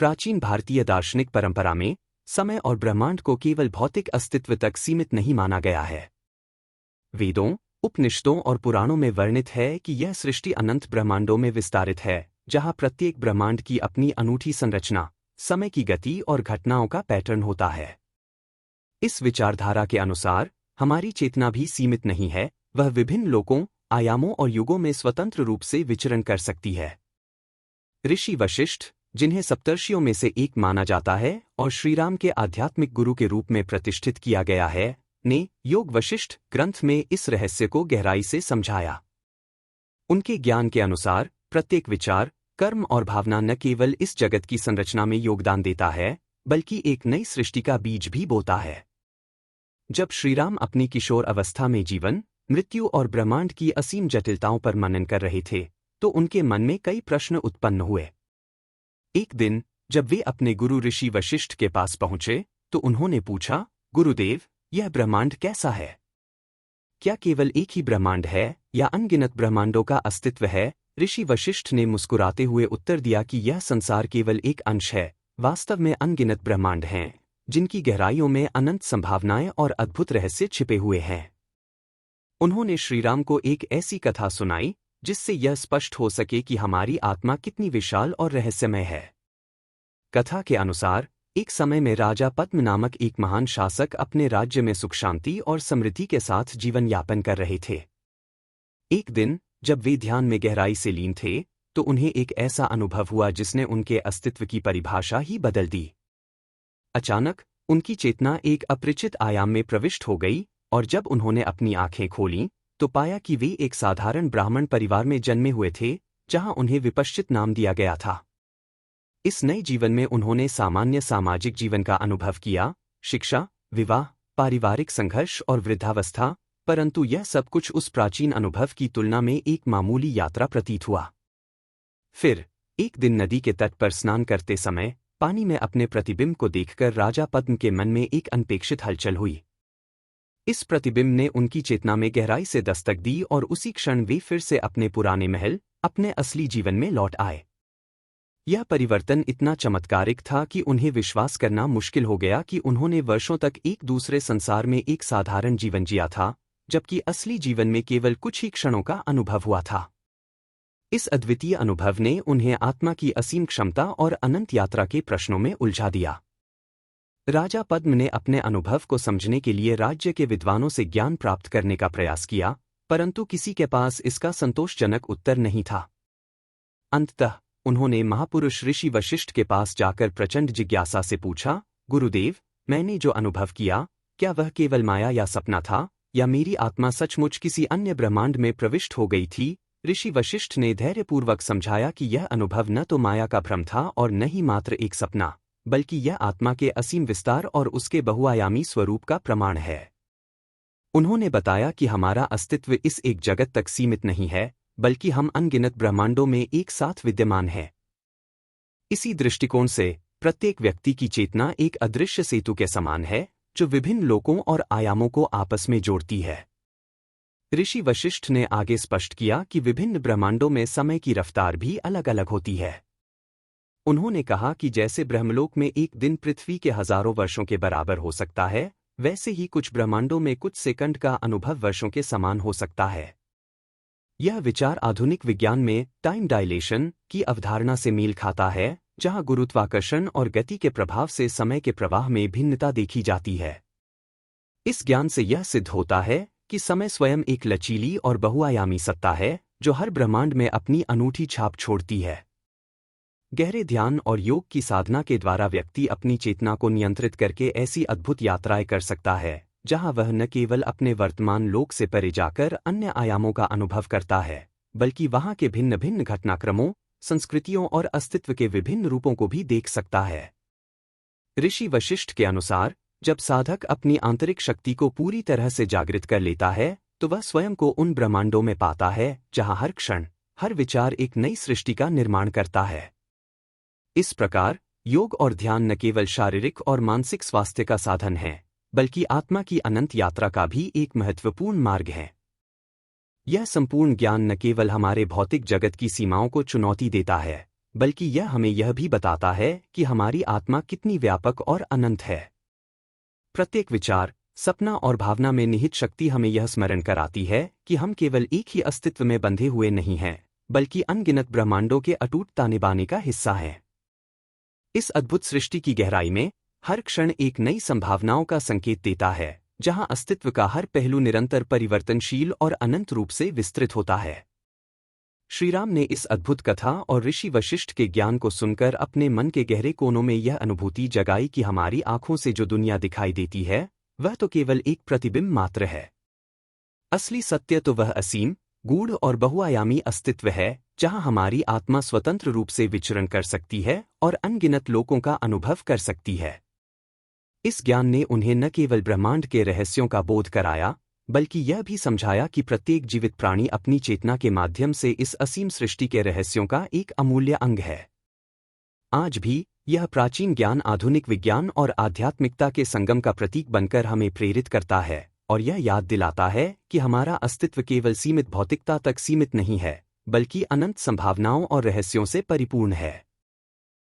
प्राचीन भारतीय दार्शनिक परंपरा में समय और ब्रह्मांड को केवल भौतिक अस्तित्व तक सीमित नहीं माना गया है। वेदों, उपनिषदों और पुराणों में वर्णित है कि यह सृष्टि अनंत ब्रह्मांडों में विस्तारित है, जहां प्रत्येक ब्रह्मांड की अपनी अनूठी संरचना, समय की गति और घटनाओं का पैटर्न होता है। इस विचारधारा के अनुसार हमारी चेतना भी सीमित नहीं है, वह विभिन्न लोकों, आयामों और युगों में स्वतंत्र रूप से विचरण कर सकती है। ऋषि वशिष्ठ, जिन्हें सप्तर्षियों में से एक माना जाता है और श्रीराम के आध्यात्मिक गुरु के रूप में प्रतिष्ठित किया गया है, ने योग वशिष्ठ ग्रंथ में इस रहस्य को गहराई से समझाया। उनके ज्ञान के अनुसार प्रत्येक विचार, कर्म और भावना न केवल इस जगत की संरचना में योगदान देता है, बल्कि एक नई सृष्टि का बीज भी बोता है। जब श्रीराम अपनी किशोर अवस्था में जीवन, मृत्यु और ब्रह्मांड की असीम जटिलताओं पर मनन कर रहे थे, तो उनके मन में कई प्रश्न उत्पन्न हुए। एक दिन जब वे अपने गुरु ऋषि वशिष्ठ के पास पहुंचे, तो उन्होंने पूछा, गुरुदेव, यह ब्रह्मांड कैसा है? क्या केवल एक ही ब्रह्मांड है या अनगिनत ब्रह्मांडों का अस्तित्व है? ऋषि वशिष्ठ ने मुस्कुराते हुए उत्तर दिया कि यह संसार केवल एक अंश है, वास्तव में अनगिनत ब्रह्मांड हैं, जिनकी गहराइयों में अनंत संभावनाएं और अद्भुत रहस्य छिपे हुए हैं। उन्होंने श्रीराम को एक ऐसी कथा सुनाई जिससे यह स्पष्ट हो सके कि हमारी आत्मा कितनी विशाल और रहस्यमय है। कथा के अनुसार एक समय में राजा पद्म नामक एक महान शासक अपने राज्य में सुख शांति और समृद्धि के साथ जीवन यापन कर रहे थे। एक दिन जब वे ध्यान में गहराई से लीन थे, तो उन्हें एक ऐसा अनुभव हुआ जिसने उनके अस्तित्व की परिभाषा ही बदल दी। अचानक उनकी चेतना एक अपरिचित आयाम में प्रविष्ट हो गई, और जब उन्होंने अपनी आंखें खोलीं, तो पाया कि वे एक साधारण ब्राह्मण परिवार में जन्मे हुए थे, जहां उन्हें विपश्चित नाम दिया गया था। इस नए जीवन में उन्होंने सामान्य सामाजिक जीवन का अनुभव किया, शिक्षा, विवाह, पारिवारिक संघर्ष और वृद्धावस्था, परंतु यह सब कुछ उस प्राचीन अनुभव की तुलना में एक मामूली यात्रा प्रतीत हुआ। फिर एक दिन नदी के तट पर स्नान करते समय पानी में अपने प्रतिबिंब को देखकर राजा पद्म के मन में एक अनपेक्षित हलचल हुई। इस प्रतिबिंब ने उनकी चेतना में गहराई से दस्तक दी और उसी क्षण वे फिर से अपने पुराने महल, अपने असली जीवन में लौट आए। यह परिवर्तन इतना चमत्कारिक था कि उन्हें विश्वास करना मुश्किल हो गया कि उन्होंने वर्षों तक एक दूसरे संसार में एक साधारण जीवन जिया था, जबकि असली जीवन में केवल कुछ ही क्षणों का अनुभव हुआ था। इस अद्वितीय अनुभव ने उन्हें आत्मा की असीम क्षमता और अनंत यात्रा के प्रश्नों में उलझा दिया। राजा पद्म ने अपने अनुभव को समझने के लिए राज्य के विद्वानों से ज्ञान प्राप्त करने का प्रयास किया, परंतु किसी के पास इसका संतोषजनक उत्तर नहीं था। अंततः उन्होंने महापुरुष ऋषि वशिष्ठ के पास जाकर प्रचंड जिज्ञासा से पूछा, गुरुदेव, मैंने जो अनुभव किया, क्या वह केवल माया या सपना था, या मेरी आत्मा सचमुच किसी अन्य ब्रह्मांड में प्रविष्ट हो गई थी? ऋषि वशिष्ठ ने धैर्यपूर्वक समझाया कि यह अनुभव न तो माया का भ्रम था और न ही मात्र एक सपना, बल्कि यह आत्मा के असीम विस्तार और उसके बहुआयामी स्वरूप का प्रमाण है। उन्होंने बताया कि हमारा अस्तित्व इस एक जगत तक सीमित नहीं है, बल्कि हम अनगिनत ब्रह्मांडों में एक साथ विद्यमान हैं। इसी दृष्टिकोण से प्रत्येक व्यक्ति की चेतना एक अदृश्य सेतु के समान है, जो विभिन्न लोकों और आयामों को आपस में जोड़ती है। ऋषि वशिष्ठ ने आगे स्पष्ट किया कि विभिन्न ब्रह्मांडों में समय की रफ्तार भी अलग अलग होती है। उन्होंने कहा कि जैसे ब्रह्मलोक में एक दिन पृथ्वी के हजारों वर्षों के बराबर हो सकता है, वैसे ही कुछ ब्रह्मांडों में कुछ सेकंड का अनुभव वर्षों के समान हो सकता है। यह विचार आधुनिक विज्ञान में टाइम डायलेशन की अवधारणा से मेल खाता है, जहां गुरुत्वाकर्षण और गति के प्रभाव से समय के प्रवाह में भिन्नता देखी जाती है। इस ज्ञान से यह सिद्ध होता है कि समय स्वयं एक लचीली और बहुआयामी सत्ता है, जो हर ब्रह्मांड में अपनी अनूठी छाप छोड़ती है। गहरे ध्यान और योग की साधना के द्वारा व्यक्ति अपनी चेतना को नियंत्रित करके ऐसी अद्भुत यात्राएं कर सकता है, जहां वह न केवल अपने वर्तमान लोक से परे जाकर अन्य आयामों का अनुभव करता है, बल्कि वहां के भिन्न भिन्न घटनाक्रमों, संस्कृतियों और अस्तित्व के विभिन्न रूपों को भी देख सकता है। ऋषि वशिष्ठ के अनुसार जब साधक अपनी आंतरिक शक्ति को पूरी तरह से जागृत कर लेता है, तो वह स्वयं को उन ब्रह्मांडों में पाता है जहां हर क्षण, हर विचार एक नई सृष्टि का निर्माण करता है। इस प्रकार योग और ध्यान न केवल शारीरिक और मानसिक स्वास्थ्य का साधन है, बल्कि आत्मा की अनंत यात्रा का भी एक महत्वपूर्ण मार्ग है। यह संपूर्ण ज्ञान न केवल हमारे भौतिक जगत की सीमाओं को चुनौती देता है, बल्कि यह हमें यह भी बताता है कि हमारी आत्मा कितनी व्यापक और अनंत है। प्रत्येक विचार, सपना और भावना में निहित शक्ति हमें यह स्मरण कराती है कि हम केवल एक ही अस्तित्व में बंधे हुए नहीं हैं, बल्कि अनगिनत ब्रह्मांडों के अटूट ताने बाने का हिस्सा हैं। इस अद्भुत सृष्टि की गहराई में हर क्षण एक नई संभावनाओं का संकेत देता है, जहां अस्तित्व का हर पहलू निरंतर परिवर्तनशील और अनंत रूप से विस्तृत होता है। श्रीराम ने इस अद्भुत कथा और ऋषि वशिष्ठ के ज्ञान को सुनकर अपने मन के गहरे कोनों में यह अनुभूति जगाई कि हमारी आंखों से जो दुनिया दिखाई देती है, वह तो केवल एक प्रतिबिंब मात्र है। असली सत्य तो वह असीम, गूढ़ और बहुआयामी अस्तित्व है, जहां हमारी आत्मा स्वतंत्र रूप से विचरण कर सकती है और अनगिनत लोकों का अनुभव कर सकती है। इस ज्ञान ने उन्हें न केवल ब्रह्मांड के रहस्यों का बोध कराया, बल्कि यह भी समझाया कि प्रत्येक जीवित प्राणी अपनी चेतना के माध्यम से इस असीम सृष्टि के रहस्यों का एक अमूल्य अंग है। आज भी यह प्राचीन ज्ञान आधुनिक विज्ञान और आध्यात्मिकता के संगम का प्रतीक बनकर हमें प्रेरित करता है और यह याद दिलाता है कि हमारा अस्तित्व केवल सीमित भौतिकता तक सीमित नहीं है, बल्कि अनंत संभावनाओं और रहस्यों से परिपूर्ण है।